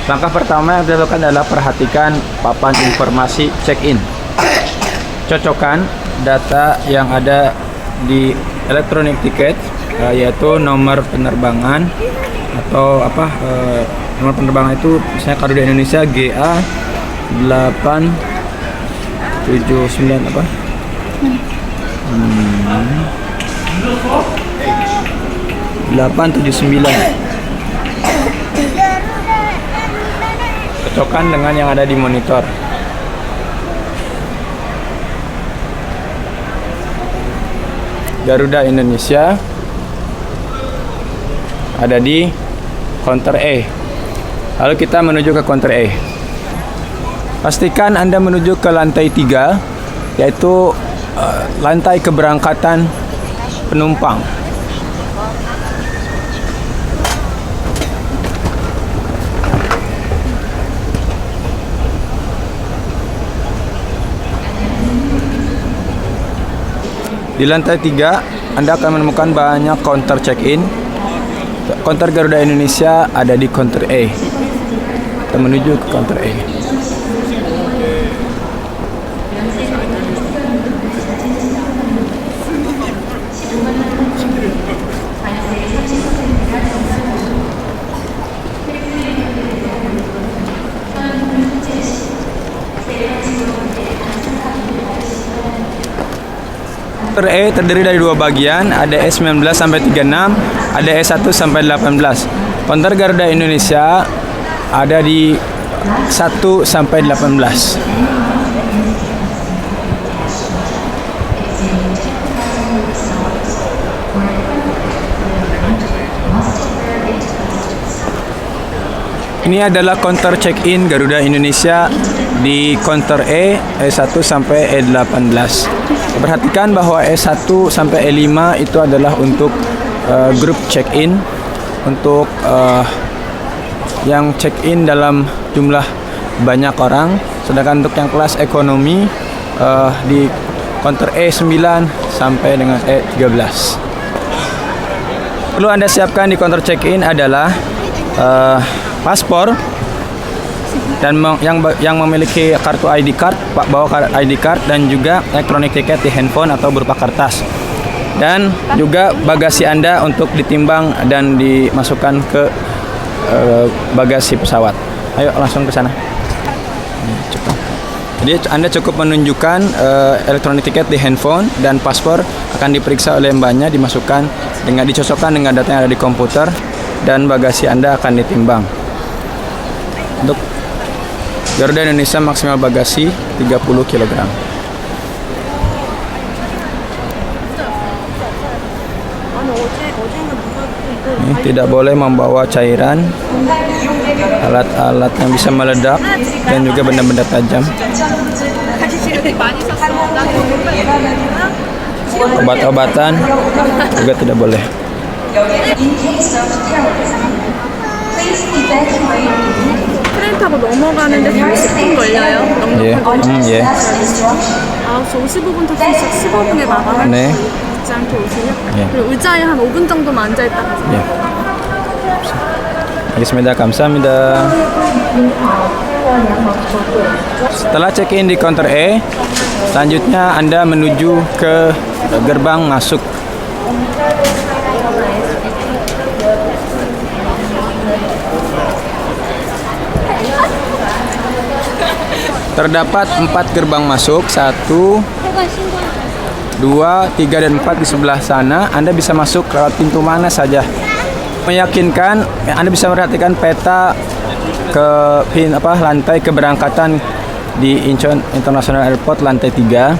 Langkah pertama yang dilakukan adalah perhatikan papan informasi check-in. Cocokkan data yang ada di elektronik tiket, yaitu nomor penerbangan atau nomor penerbangan itu misalnya Garuda Indonesia GA 879 879. Cocokkan dengan yang ada di monitor. Garuda Indonesia ada di counter E. Lalu kita menuju ke counter E. Pastikan Anda menuju ke lantai 3, yaitu lantai keberangkatan penumpang. Di lantai 3, Anda akan menemukan banyak counter check-in. Counter Garuda Indonesia ada di counter E. Kita menuju ke counter E. Counter E terdiri dari dua bagian, ada S19 sampai 36, ada S1 sampai 18. Counter Garuda Indonesia ada di 1 sampai 18. Ini adalah counter check-in Garuda Indonesia di counter E, E1 sampai E18. Perhatikan bahwa E1 sampai E5 itu adalah untuk grup check-in, untuk yang check-in dalam jumlah banyak orang. Sedangkan untuk yang kelas ekonomi di counter E9 sampai dengan E13. Perlu Anda siapkan di counter check-in adalah paspor, dan yang memiliki kartu ID card, bawa ID card, dan juga elektronik tiket di handphone atau berupa kertas, dan juga bagasi Anda untuk ditimbang dan dimasukkan ke bagasi pesawat. Ayo langsung ke sana. Cukup. Jadi Anda cukup menunjukkan elektronik tiket di handphone, dan paspor akan diperiksa oleh mbaknya, dicocokkan dengan data yang ada di komputer, dan bagasi Anda akan ditimbang. Untuk Garuda Indonesia maksimal bagasi 30 kg. Ini tidak boleh membawa cairan, alat-alat yang bisa meledak, dan juga benda-benda tajam. Obat-obatan juga tidak boleh. 트레인 타고 넘어가는데 40분 걸려요. 예. 아, 저 55분 탔으면 15분에 마감할 네. 수 있지 않게 오세요? 예. 그리고 의자에 한 5분 정도만 앉아있다 가세요. 예. Bismillah, kamsahamnida. Setelah check-in di counter E, selanjutnya Anda menuju ke gerbang masuk. Terdapat 4 gerbang masuk, 1, 2, 3, dan 4 di sebelah sana. Anda bisa masuk lewat pintu mana saja. Meyakinkan, Anda bisa perhatikan peta ke lantai keberangkatan di Incheon International Airport lantai 3.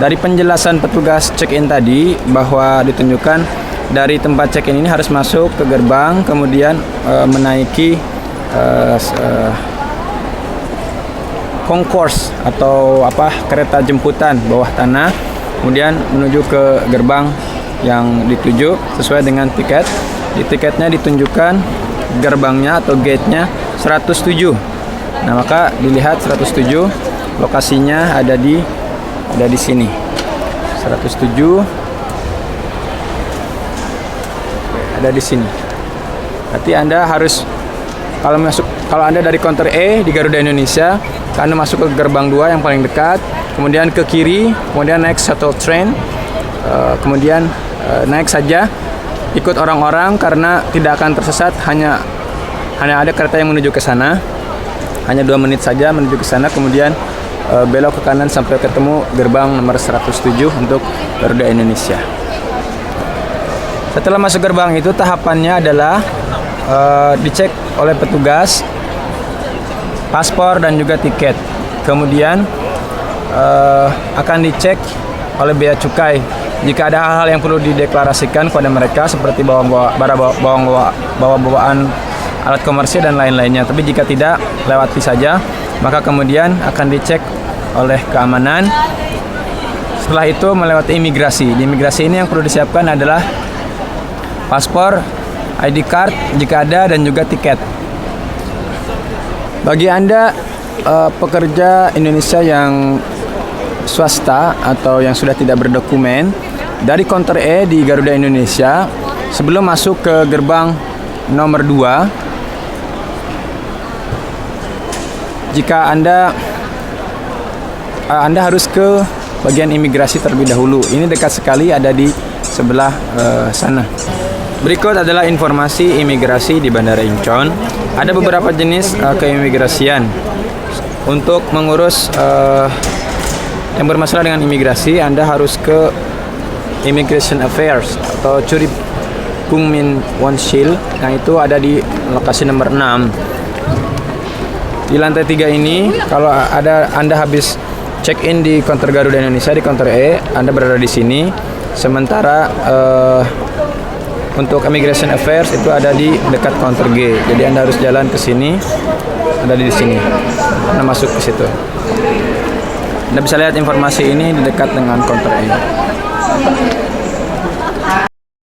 Dari penjelasan petugas check-in tadi, bahwa ditunjukkan dari tempat check-in ini harus masuk ke gerbang, kemudian menaiki concourse atau kereta jemputan bawah tanah, kemudian menuju ke gerbang yang dituju sesuai dengan tiket. Di tiketnya ditunjukkan gerbangnya atau gate-nya 107. Nah, maka dilihat 107, lokasinya ada di sini. 107 ada di sini. Berarti Anda harus, kalau masuk kalau Anda dari counter E di Garuda Indonesia, Anda masuk ke gerbang 2 yang paling dekat, kemudian ke kiri, kemudian naik shuttle train, kemudian naik saja, ikut orang-orang karena tidak akan tersesat, hanya ada kereta yang menuju ke sana, hanya 2 menit saja menuju ke sana, kemudian belok ke kanan sampai ketemu gerbang nomor 107 untuk Garuda Indonesia. Setelah masuk gerbang itu tahapannya adalah dicek oleh petugas paspor dan juga tiket. Kemudian akan dicek oleh bea cukai. Jika ada hal-hal yang perlu dideklarasikan kepada mereka seperti bawaan alat komersil dan lain-lainnya. Tapi jika tidak, lewati saja. Maka kemudian akan dicek oleh keamanan. Setelah itu melewati imigrasi. Di imigrasi ini yang perlu disiapkan adalah paspor, ID card jika ada, dan juga tiket. Bagi Anda pekerja Indonesia yang swasta atau yang sudah tidak berdokumen, dari counter E di Garuda Indonesia, sebelum masuk ke gerbang nomor 2, jika Anda harus ke bagian imigrasi terlebih dahulu. Ini dekat sekali, ada di sebelah sana. Berikut adalah informasi imigrasi di Bandara Incheon. Ada beberapa jenis keimigrasian. Untuk mengurus yang bermasalah dengan imigrasi, Anda harus ke Immigration Affairs atau Curi Kungmin Wonsil, yang itu ada di lokasi nomor 6. Di lantai 3 ini, kalau Anda habis check-in di counter Garuda Indonesia di counter E, Anda berada di sini. Sementara untuk Immigration Affairs itu ada di dekat counter G. Jadi Anda harus jalan ke sini, ada di sini. Anda masuk ke situ. Anda bisa lihat informasi ini di dekat dengan counter E.